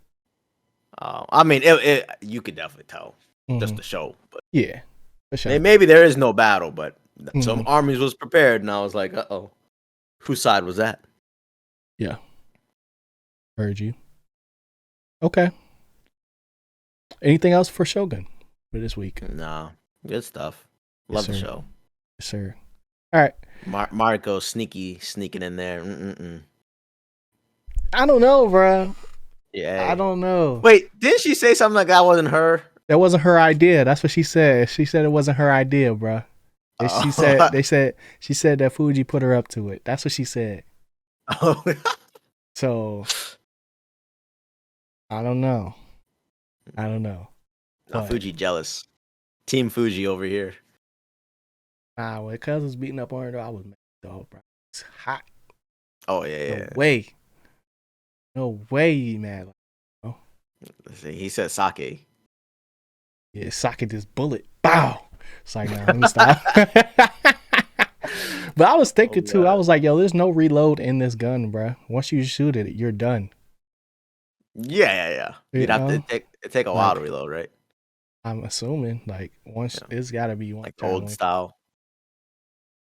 I mean, you could definitely tell just the show. But yeah, for sure. Maybe there is no battle, but some armies was prepared, and I was like, uh-oh. Whose side was that? Yeah. Heard you. Okay. Anything else for Shogun for this week? No. Good stuff. Love the show. Yes, sir. All right. Mariko sneaking in there. I don't know, bro. Yeah. I don't know. Wait, didn't she say something like that wasn't her? That wasn't her idea. That's what she said. She said it wasn't her idea, bro. She said that Fuji put her up to it. That's what she said. Oh. So I don't know. Fuji jealous. Team Fuji over here. Nah, when Cuz was beating up on her, though, I was mad, though, bro. It's hot. Oh yeah. No way, you mad. Oh. He said sake. Yeah, sake this bullet. Bow. It's like, nah, let me stop. But I was thinking too. I was like, yo, there's no reload in this gun, bro. Once you shoot it, you're done. Yeah. You'd have to take a while to reload, right? I'm assuming, like, once it's got to be one like old style.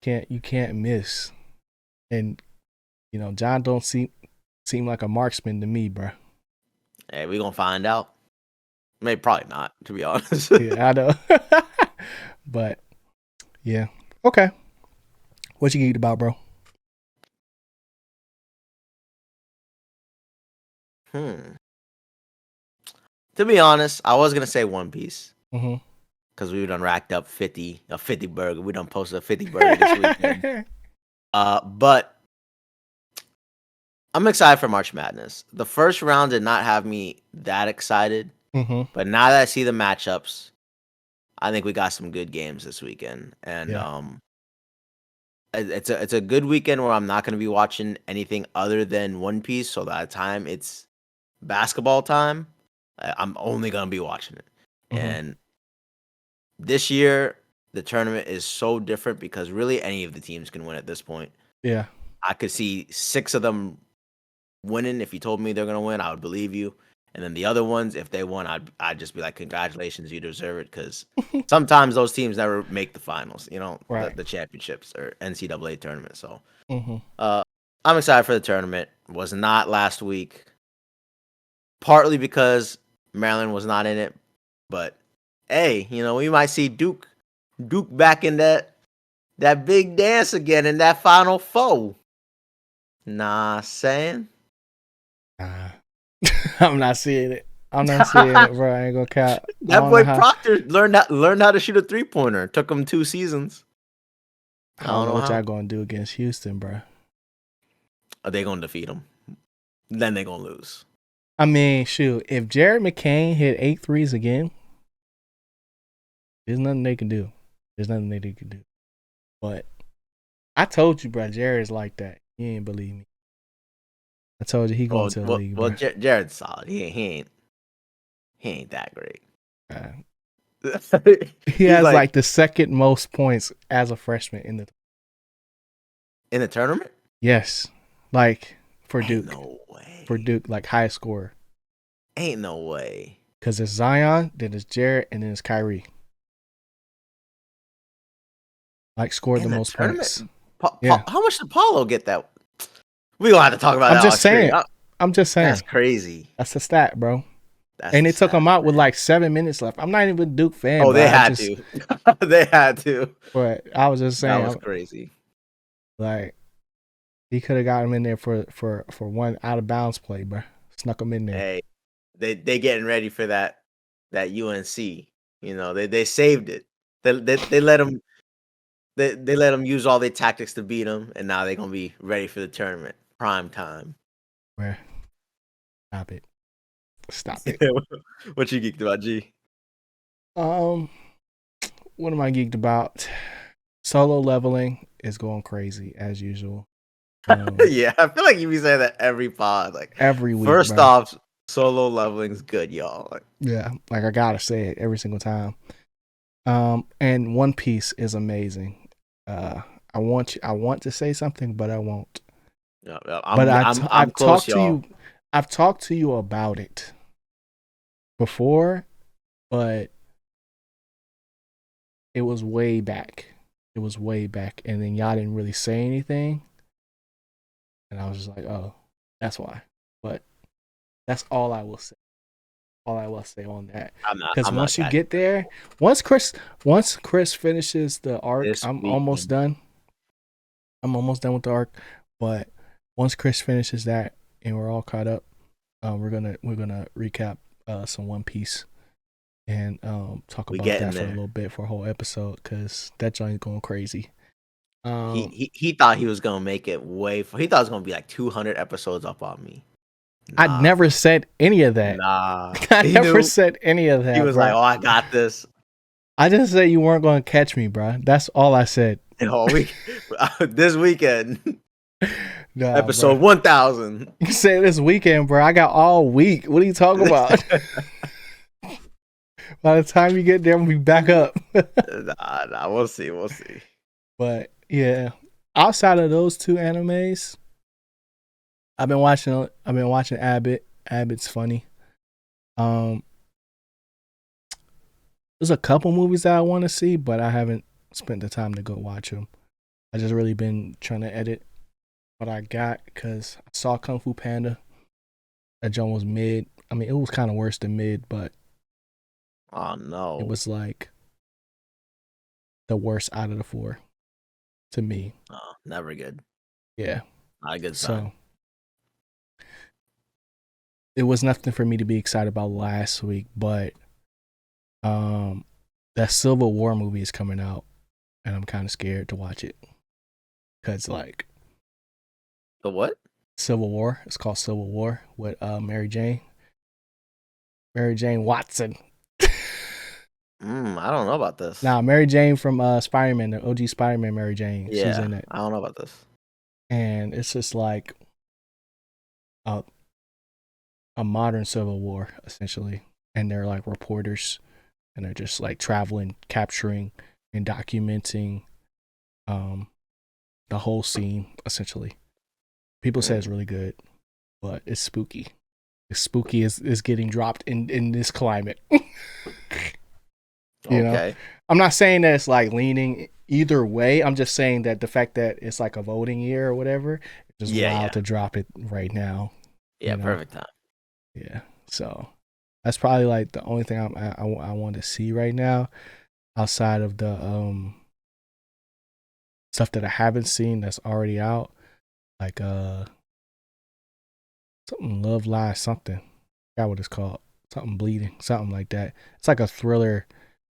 You can't miss, and John don't seem like a marksman to me, bro. Hey, we gonna find out. Maybe probably not, to be honest. Yeah, I know. But yeah, okay. What you geeked about, bro? To be honest, I was gonna say One Piece. Mm-hmm. Because we done racked up a 50 burger. We done posted a 50 burger this weekend. But I'm excited for March Madness. The first round did not have me that excited. But now that I see the matchups, I think we got some good games this weekend. And it's a good weekend where I'm not going to be watching anything other than One Piece. So by the time it's basketball time, I'm only going to be watching it. And this year, the tournament is so different because really any of the teams can win at this point. Yeah. I could see 6 of them winning. If you told me they're gonna win, I would believe you. And then the other ones, if they won, I'd just be like, congratulations, you deserve it. Because sometimes those teams never make the finals, Right. the championships or NCAA tournament. So Mm-hmm. I'm excited for the tournament. Was not last week, partly because Maryland was not in it. But hey, we might see Duke back in that big dance again in that Final Four. Nah, saying. Nah. I'm not seeing it. I'm not seeing it, bro. I ain't gonna count. That boy Proctor learned how to shoot a 3-pointer. Took him 2 seasons. I don't know what y'all gonna do against Houston, bro. Are they gonna defeat them? Then they gonna lose. I mean, shoot, if Jared McCain hit 8 threes again, there's nothing they can do. But I told you, bro, Jared's like that. You ain't believe me. I told you he going to the league, bro. Well, Jared's solid. He ain't that great. He has like the second most points as a freshman in the tournament. Yes, like for Duke. No way. For Duke, like highest scorer. Ain't no way. Because it's Zion, then it's Jared, and then it's Kyrie. Like scored the most points. Yeah. How much did Paulo get that? We gonna have to talk about that. I'm just saying. That's crazy. That's a stat, bro. And it took him out with like 7 minutes left. I'm not even a Duke fan. Oh, they had to. They had to. But I was just saying. That was crazy. Like, he could have got him in there for one out of bounds play, bro. Snuck him in there. Hey, they getting ready for that UNC. They saved it. They let them. They let them use all their tactics to beat them, and now they're gonna be ready for the tournament. Prime time. Where? Stop it. What you geeked about, G? What am I geeked about? Solo leveling is going crazy as usual. Yeah, I feel like you be saying that every pod, like every week. First off, solo leveling's good, y'all. Yeah, like I gotta say it every single time. And One Piece is amazing. I want to say something, but I won't. I've talked to you. I've talked to you about it before, but it was way back. And then y'all didn't really say anything, and I was just like, "Oh, that's why." But that's all I will say. All I will say on that, because once you get there, once Chris finishes the arc, I'm almost done. I'm almost done with the arc, but once Chris finishes that and we're all caught up, we're gonna recap some One Piece and talk about that for a little bit for a whole episode, because that joint's going crazy. He thought he was gonna make it he thought it was gonna be like 200 episodes up on me. Nah. I never said any of that. Nah, I never said any of that. He was like, "Oh, I got this." I just said you weren't going to catch me, bro. That's all I said. This weekend, episode 1000. You said this weekend, bro. I got all week. What are you talking about? By the time you get there, we'll be back up. Nah, we'll see. But yeah, outside of those 2 animes, I've been watching Abbott. Abbott's funny. There's a couple movies that I want to see, but I haven't spent the time to go watch them. I just really been trying to edit what I got, because I saw Kung Fu Panda. That joint was mid. I mean, it was kind of worse than mid, but oh no, it was like the worst out of the 4 to me. Oh, never good. Yeah, not a good sign. So it was nothing for me to be excited about last week, but that Civil War movie is coming out, and I'm kind of scared to watch it, because like the what? Civil War. It's called Civil War with Mary Jane Watson. I don't know about this. Nah, Mary Jane from Spider-Man, the OG Spider-Man Mary Jane. Yeah, she's in it. I don't know about this. And it's just like a modern Civil War, essentially. And they're like reporters, and they're just like traveling, capturing, and documenting the whole scene, essentially. People say it's really good, but it's spooky. It's spooky is getting dropped in this climate. You know, I'm not saying that it's like leaning either way. I'm just saying that the fact that it's like a voting year or whatever, it's just wild to drop it right now. Yeah, perfect time. Yeah, so that's probably like the only thing I want to see right now, outside of the stuff that I haven't seen that's already out, like something Love Live something. I forgot what it's called. Something Bleeding, something like that. It's like a thriller,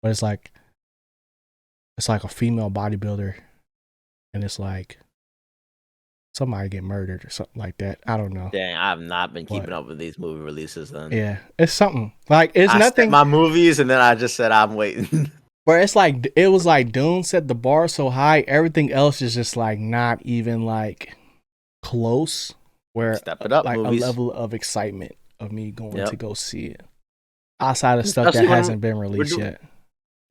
but it's like a female bodybuilder, and it's like somebody get murdered or something like that. I don't know. Dang, I have not been keeping up with these movie releases then. Yeah, it's something like it's I nothing. My movies, and then I just said I'm waiting. But it's like it was like Dune set the bar so high. Everything else is just like not even like close. Where step it up, like movies. A level of excitement of me going to go see it, outside of stuff that hasn't been released yet.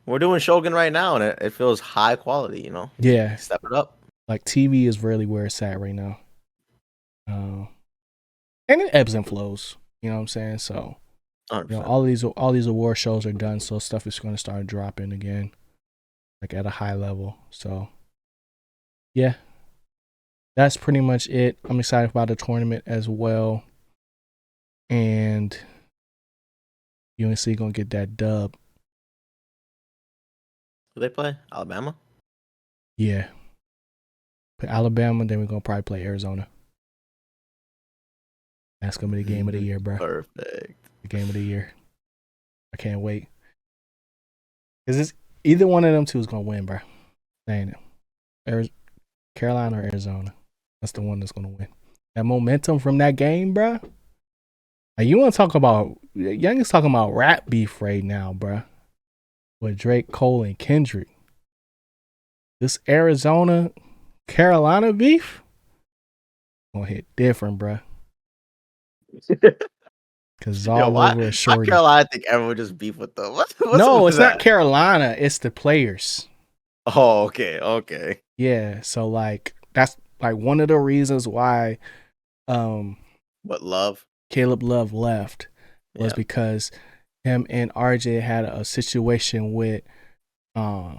We're doing Shogun right now, and it feels high quality. You know. Yeah. Step it up. Like TV is really where it's at right now. And it ebbs and flows. You know what I'm saying? So, you know, all these award shows are done, so stuff is going to start dropping again, like at a high level. So, yeah, that's pretty much it. I'm excited about the tournament as well, and UNC gonna get that dub. Who they play? Alabama? Yeah. Play Alabama, then we're gonna probably play Arizona. That's gonna be the game of the year, bro. Perfect. The game of the year. I can't wait. Cause it's either one of them two is gonna win, bro. Saying it. Carolina or Arizona. That's the one that's gonna win. That momentum from that game, bro. Like, you want to talk about Young is talking about rap beef right now, bro. With Drake, Cole, and Kendrick. This Arizona Carolina beef gonna hit different, bro. Cause it's all over a shorty. Carolina, I think everyone just beef with them. No, it's not Carolina. It's the players. Oh, okay. Yeah, so like that's like one of the reasons why Caleb Love left was because him and RJ had a situation with a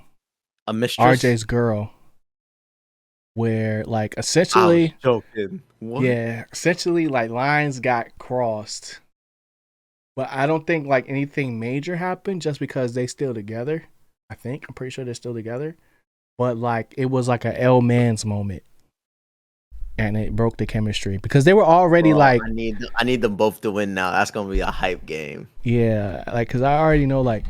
mistress, RJ's girl, where like essentially joking. What? Yeah, essentially like lines got crossed. But I don't think like anything major happened, just because they still together. I'm pretty sure they're still together. But like it was like a L Man's moment. And it broke the chemistry because they were already like I need them both to win now. That's gonna be a hype game. Yeah, like because I already know like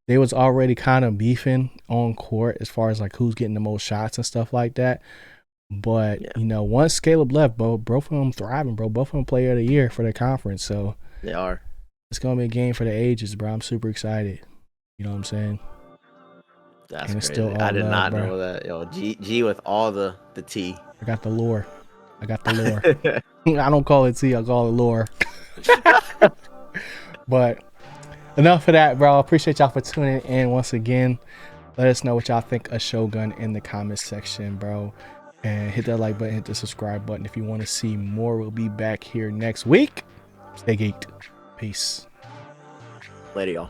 they was already kind of beefing on court as far as like who's getting the most shots and stuff like that. But you know, once Caleb left, both of them thriving, bro. Both of them player of the year for the conference. So they are. It's gonna be a game for the ages, bro. I'm super excited. You know what I'm saying? That's crazy. Still I did not know that. Yo, G with all the tea. I got the lore. I don't call it tea. I call it lore. But enough of that, bro. Appreciate y'all for tuning in once again. Let us know what y'all think of Shogun in the comments section, bro. And hit that like button, hit the subscribe button if you want to see more. We'll be back here next week. Stay geeked. Peace. Later, y'all.